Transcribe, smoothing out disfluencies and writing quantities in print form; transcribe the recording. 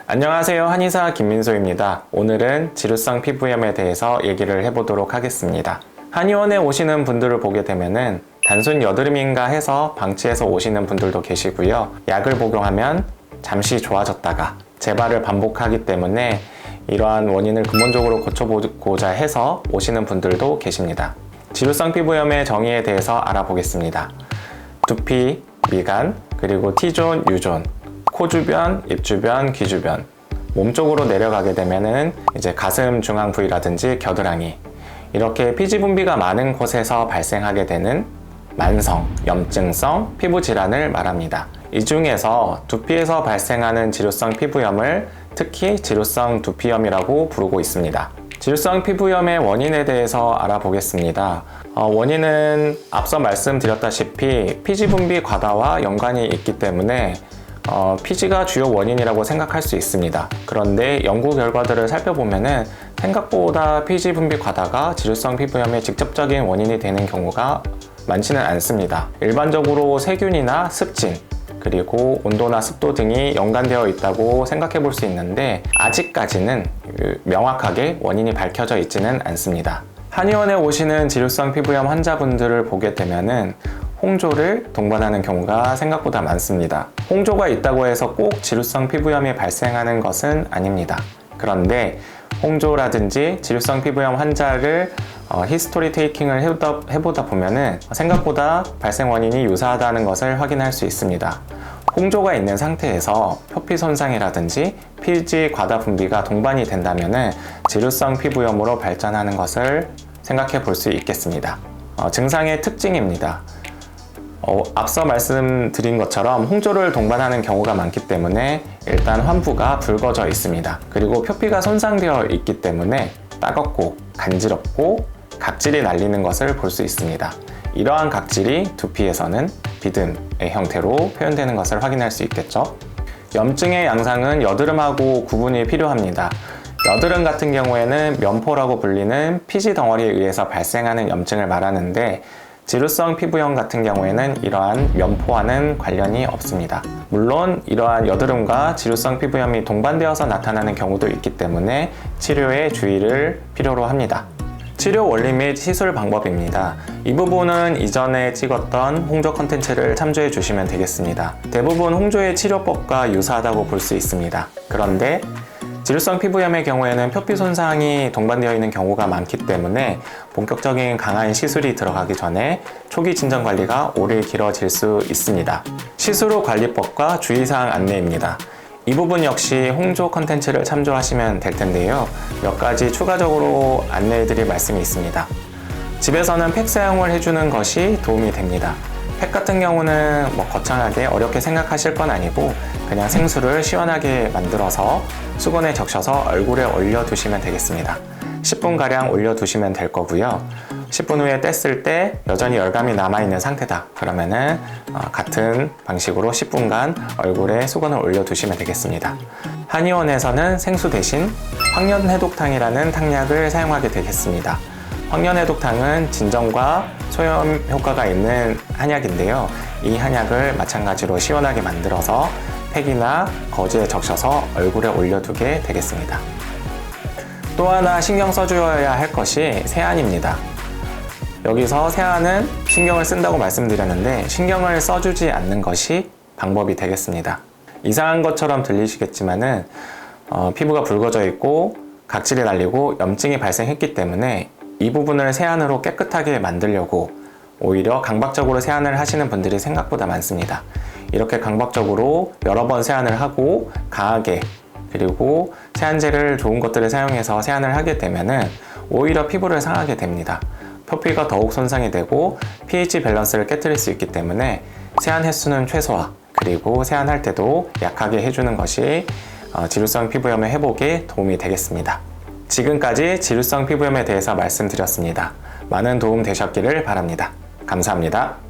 안녕하세요. 한의사 김민소입니다. 오늘은 지루성 피부염에 대해서 얘기를 해보도록 하겠습니다. 한의원에 오시는 분들을 보게 되면은 단순 여드름인가 해서 방치해서 오시는 분들도 계시고요. 약을 복용하면 잠시 좋아졌다가 재발을 반복하기 때문에 이러한 원인을 근본적으로 고쳐보고자 해서 오시는 분들도 계십니다. 지루성 피부염의 정의에 대해서 알아보겠습니다. 두피, 미간, 그리고 T존, U존, 코 주변, 입 주변, 귀 주변, 몸 쪽으로 내려가게 되면은 이제 가슴 중앙 부위라든지 겨드랑이, 이렇게 피지 분비가 많은 곳에서 발생하게 되는 만성, 염증성 피부 질환을 말합니다. 이 중에서 두피에서 발생하는 지루성 피부염을 특히 지루성 두피염이라고 부르고 있습니다. 지루성 피부염의 원인에 대해서 알아보겠습니다. 원인은 앞서 말씀드렸다시피 피지 분비 과다와 연관이 있기 때문에 피지가 주요 원인이라고 생각할 수 있습니다. 그런데 연구 결과들을 살펴보면은 생각보다 피지 분비 과다가 지루성 피부염의 직접적인 원인이 되는 경우가 많지는 않습니다. 일반적으로 세균이나 습진, 그리고 온도나 습도 등이 연관되어 있다고 생각해 볼 수 있는데 아직까지는 명확하게 원인이 밝혀져 있지는 않습니다. 한의원에 오시는 지루성 피부염 환자분들을 보게 되면은 홍조를 동반하는 경우가 생각보다 많습니다. 홍조가 있다고 해서 꼭 지루성 피부염이 발생하는 것은 아닙니다. 그런데 홍조라든지 지루성 피부염 환자를 히스토리 테이킹을 해보다 보면은 생각보다 발생 원인이 유사하다는 것을 확인할 수 있습니다. 홍조가 있는 상태에서 표피 손상이라든지 피지 과다 분비가 동반이 된다면은 지루성 피부염으로 발전하는 것을 생각해 볼 수 있겠습니다. 증상의 특징입니다. 앞서 말씀드린 것처럼 홍조를 동반하는 경우가 많기 때문에 일단 환부가 붉어져 있습니다. 그리고 표피가 손상되어 있기 때문에 따갑고 간지럽고 각질이 날리는 것을 볼 수 있습니다. 이러한 각질이 두피에서는 비듬의 형태로 표현되는 것을 확인할 수 있겠죠. 염증의 양상은 여드름하고 구분이 필요합니다. 여드름 같은 경우에는 면포라고 불리는 피지 덩어리에 의해서 발생하는 염증을 말하는데 지루성 피부염 같은 경우에는 이러한 면포와는 관련이 없습니다. 물론 이러한 여드름과 지루성 피부염이 동반되어서 나타나는 경우도 있기 때문에 치료에 주의를 필요로 합니다. 치료 원리 및 시술 방법입니다. 이 부분은 이전에 찍었던 홍조 컨텐츠를 참조해 주시면 되겠습니다. 대부분 홍조의 치료법과 유사하다고 볼 수 있습니다. 그런데 지루성 피부염의 경우에는 표피 손상이 동반되어 있는 경우가 많기 때문에 본격적인 강한 시술이 들어가기 전에 초기 진정 관리가 오래 길어질 수 있습니다. 시술 후 관리법과 주의사항 안내입니다. 이 부분 역시 홍조 컨텐츠를 참조하시면 될 텐데요. 몇 가지 추가적으로 안내해드릴 말씀이 있습니다. 집에서는 팩 사용을 해주는 것이 도움이 됩니다. 팩 같은 경우는 거창하게 어렵게 생각하실 건 아니고 그냥 생수를 시원하게 만들어서 수건에 적셔서 얼굴에 올려두시면 되겠습니다. 10분가량 올려두시면 될 거고요. 10분 후에 뗐을 때 여전히 열감이 남아있는 상태다. 그러면은 같은 방식으로 10분간 얼굴에 수건을 올려두시면 되겠습니다. 한의원에서는 생수 대신 황련해독탕이라는 탕약을 사용하게 되겠습니다. 황련해독탕은 진정과 소염 효과가 있는 한약인데요. 이 한약을 마찬가지로 시원하게 만들어서 팩이나 거즈에 적셔서 얼굴에 올려두게 되겠습니다. 또 하나 신경 써주어야 할 것이 세안입니다. 여기서 세안은 신경을 쓴다고 말씀드렸는데 신경을 써주지 않는 것이 방법이 되겠습니다. 이상한 것처럼 들리시겠지만은 피부가 붉어져 있고 각질이 날리고 염증이 발생했기 때문에 이 부분을 세안으로 깨끗하게 만들려고 오히려 강박적으로 세안을 하시는 분들이 생각보다 많습니다. 이렇게 강박적으로 여러 번 세안을 하고 강하게 그리고 세안제를 좋은 것들을 사용해서 세안을 하게 되면은 오히려 피부를 상하게 됩니다. 표피가 더욱 손상이 되고 pH 밸런스를 깨트릴 수 있기 때문에 세안 횟수는 최소화, 그리고 세안할 때도 약하게 해주는 것이 지루성 피부염의 회복에 도움이 되겠습니다. 지금까지 지루성 피부염에 대해서 말씀드렸습니다. 많은 도움 되셨기를 바랍니다. 감사합니다.